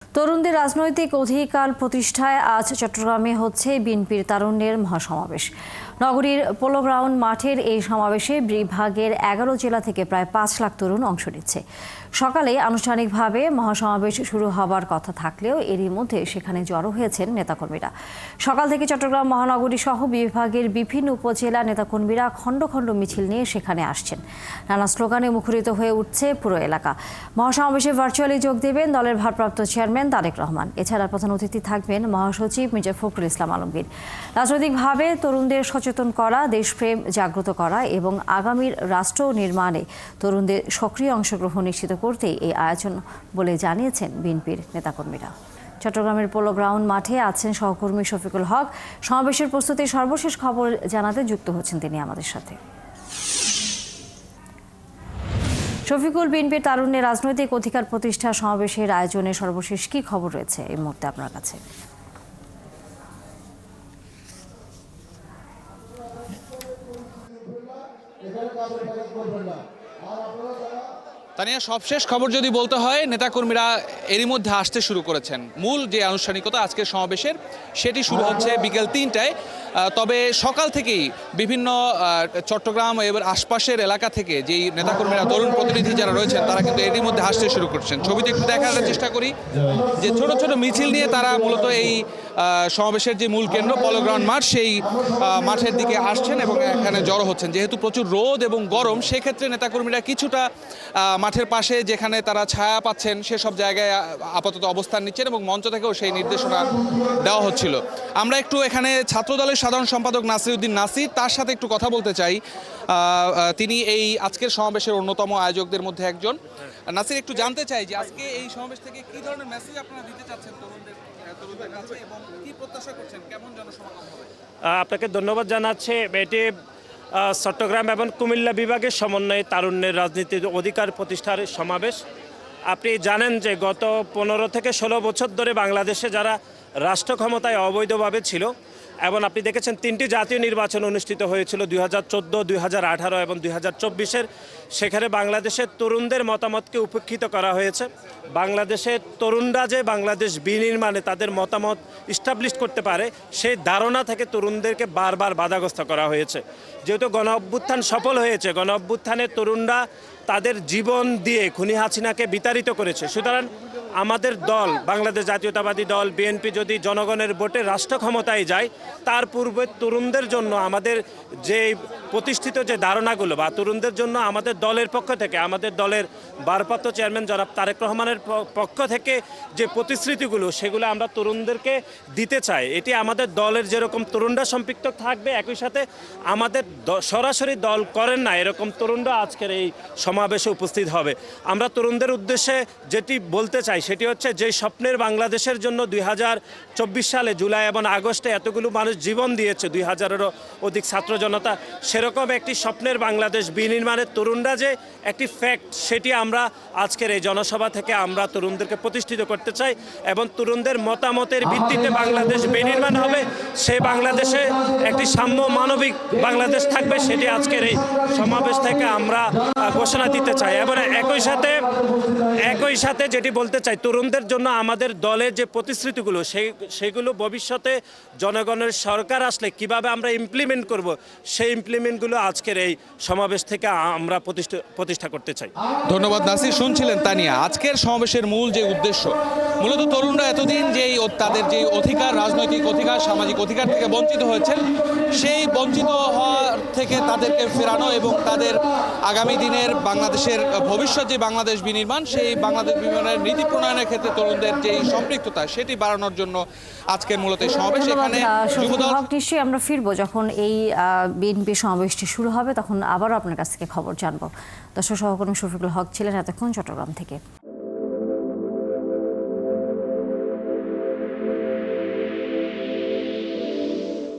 তরুণদের রাজনৈতিক অধিকার প্রতিষ্ঠায় আজ চট্টগ্রামে হচ্ছে বিএনপির তারুণ্যের মহাসমাবেশ। নগরীর পোলো গ্রাউন্ড মাঠের এই সমাবেশে বিভাগের 11 জেলা থেকে প্রায় 5 লাখ তরুণ অংশ নিচ্ছে। সকালে আনুষ্ঠানিকভাবে মহাসমাবেশ শুরু হবার কথা থাকলেও এরই মধ্যে সেখানে জড়ো হয়েছেন নেতাকর্মীরা। সকাল থেকে চট্টগ্রাম মহানগরী সহ বিভাগের বিভিন্ন উপজেলা নেতাকর্মীরা খণ্ড খণ্ড মিছিল নিয়ে সেখানে আসছেন। নানা স্লোগানে মুখরিত হয়ে উঠছে পুরো এলাকা। মহাসমাবেশে ভার্চুয়ালি যোগ দেবেন দলের ভারপ্রাপ্ত চেয়ারম্যান তারেক রহমান। এছাড়া প্রধান অতিথি থাকবেন মহাসচিব মির্জা ফখরুল ইসলাম আলমগীর। রাজনৈতিকভাবে তরুণদের সচেতন করা, দেশপ্রেম জাগ্রত করা এবং আগামীর রাষ্ট্র নির্মাণে তরুণদের সক্রিয় অংশগ্রহণ নিশ্চিত করতেই এই আয়োজন বলে জানিয়েছেন বিএনপির নেতাকর্মীরা। চট্টগ্রামের পোলো গ্রাউন্ড মাঠে আছেন সহকর্মী শফিকুল হক। সমাবেশের প্রস্তুতির সর্বশেষ খবর জানাতে যুক্ত হচ্ছেন তিনি আমাদের সাথে। শফিকুল, বিএনপির তারুণ্যের রাজনৈতিক অধিকার প্রতিষ্ঠা সমাবেশের আয়োজনে সর্বশেষ কি খবর রয়েছে এই মুহূর্তে আপনার কাছে? তানিয়া, সবশেষ খবর যদি বলতে হয়, নেতাকর্মীরা এরই মধ্যে আসতে শুরু করেছেন। মূল যে আনুষ্ঠানিকতা আজকের সমাবেশের সেটি শুরু হচ্ছে বিকেল 3টায়। তবে সকাল থেকেই বিভিন্ন চট্টগ্রাম এবার আশপাশের এলাকা থেকে যেই নেতাকর্মীরা, তরুণ প্রতিনিধি যারা রয়েছেন, তারা কিন্তু এরই মধ্যে আসতে শুরু করছেন। ছবিতে একটু দেখার চেষ্টা করি যে ছোট ছোট মিছিল নিয়ে তারা মূলত এই সমাবেশের যে মূল কেন্দ্র পলো গ্রাউন্ড মাঠ, সেই মাঠের দিকে আসছেন এবং এখানে জড়ো হচ্ছেন। যেহেতু প্রচুর রোদ এবং গরম, সেক্ষেত্রে নেতাকর্মীরা কিছুটা মাঠের পাশে যেখানে তারা ছায়া পাচ্ছেন সেসব জায়গায় আপাতত অবস্থান নিচ্ছেন এবং মঞ্চ থেকেও সেই নির্দেশনা দেওয়া হচ্ছিল। আমরা একটু এখানে ছাত্রদলের সাধারণ সম্পাদক নাসির উদ্দিন নাসির, তার সাথে একটু কথা বলতে চাই। তিনি এই আজকের সমাবেশের অন্যতম আয়োজকদের মধ্যে একজন। নাসির, একটু জানতে চাই যে আজকে এই সমাবেশ থেকে কি ধরনের মেসেজ আপনারা দিতে চাচ্ছেন তরুণদের কাছে এবং কি প্রত্যাশা করছেন, কেমন জনসমাগম হবে? আপনাকে ধন্যবাদ জানাচ্ছি। এটি চট্টগ্রাম এবং কুমিল্লা বিভাগের সমন্বয়ে তারুণ্যের রাজনীতির অধিকার প্রতিষ্ঠার সমাবেশ। আপনি জানেন যে গত 15 থেকে 16 বছর ধরে বাংলাদেশে যারা রাষ্ট্র ক্ষমতায় অবৈধভাবে ছিল, এবং আপনি দেখেছেন 3টি জাতীয় নির্বাচন অনুষ্ঠিত হয়েছিল 2014, 2018 এবং 2024-এর। সেখানে বাংলাদেশের তরুণদের মতামতকে উপেক্ষিত করা হয়েছে। বাংলাদেশের তরুণরা যে বাংলাদেশ বিনির্মাণে তাদের মতামত ইস্টাবলিশ করতে পারে, সেই ধারণা থেকে তরুণদেরকে বারবার বাধাগ্রস্ত করা হয়েছে। যেহেতু গণ অভ্যুত্থান সফল হয়েছে, গণ অভ্যুত্থানে তরুণরা তাদের জীবন দিয়ে খুনি হাসিনাকে বিতাড়িত করেছে। সুতরাং আমাদের দল, বাংলাদেশ জাতীয়তাবাদী দল বিএনপি, যদি জনগণের ভোটে রাষ্ট্র ক্ষমতায় যায়, তার পূর্বে তরুণদের জন্য আমাদের যে প্রতিষ্ঠিত যে ধারণাগুলো বা তরুণদের জন্য আমাদের দলের পক্ষ থেকে, আমাদের দলের ভারপ্রাপ্ত চেয়ারম্যান জনাব তারেক রহমানের পক্ষ থেকে যে প্রতিশ্রুতিগুলো, সেগুলো আমরা তরুণদেরকে দিতে চাই। এটি আমাদের দলের যেরকম তরুণরা সম্পৃক্ত থাকবে, একই সাথে আমাদের সরাসরি দল করেন না এরকম তরুণরা আজকের এই সমাবেশে উপস্থিত হবে। আমরা তরুণদের উদ্দেশ্যে যেটি বলতে চাই সেটি হচ্ছে, যে স্বপ্নের বাংলাদেশের জন্য 2024 সালে জুলাই এবং আগস্টে এতগুলো মানুষ জীবন দিয়েছে, 2000-এরও অধিক ছাত্র জনতা, সেরকম একটি স্বপ্নের বাংলাদেশ বিনির্মাণের তরুণরা যে একটি ফ্যাক্ট, সেটি আমরা আজকের এই জনসভা থেকে আমরা তরুণদেরকে প্রতিষ্ঠিত করতে চাই। এবং তরুণদের মতামতের ভিত্তিতে বাংলাদেশ বিনির্মাণ হবে, সেই বাংলাদেশে একটি সাম্য মানবিক বাংলাদেশ থাকবে, সেটি আজকের এই সমাবেশ থেকে আমরা ঘোষণা দিতে চাই। এবং একই সাথে যেটি বলতে চাই, তরুণদের জন্য আমাদের দলের যে প্রতিশ্রুতিগুলো, সেইগুলো ভবিষ্যতে জনগণের সরকার আসলে কিভাবে আমরা ইমপ্লিমেন্ট করব, সেই ইমপ্লিমেন্টগুলো আজকের এই সমাবেশ থেকে আমরা প্রতিষ্ঠা করতে চাই। ধন্যবাদ নাসির। শুনছিলেন তানিয়া, আজকের সমাবেশের মূল যে উদ্দেশ্য, মূলত তরুণরা এতদিন যেই তাদের যে অধিকার, রাজনৈতিক অধিকার, সামাজিক অধিকার থেকে বঞ্চিত হয়েছেন, সেই বঞ্চিত হওয়ার থেকে তাদেরকে ফেরানো এবং তাদের আগামী দিনের বাংলাদেশের ভবিষ্যৎ যে বাংলাদেশ বিনির্মাণ, সেই বাংলাদেশ বিনির্মাণের নীতি প্রণয়নের ক্ষেত্রে তরুণদের যে সম্পৃক্ততা, সেটি বাড়ানোর জন্য আজকের মূলত এই সমাবেশ। এখানে নিশ্চয়ই আমরা ফিরবো যখন এই বিএনপি সমাবেশটি শুরু হবে, তখন আবারও আপনার কাছ থেকে খবর জানবো। দর্শক, সহকর্মী শফিকুল হক ছিলেন এতক্ষণ চট্টগ্রাম থেকে।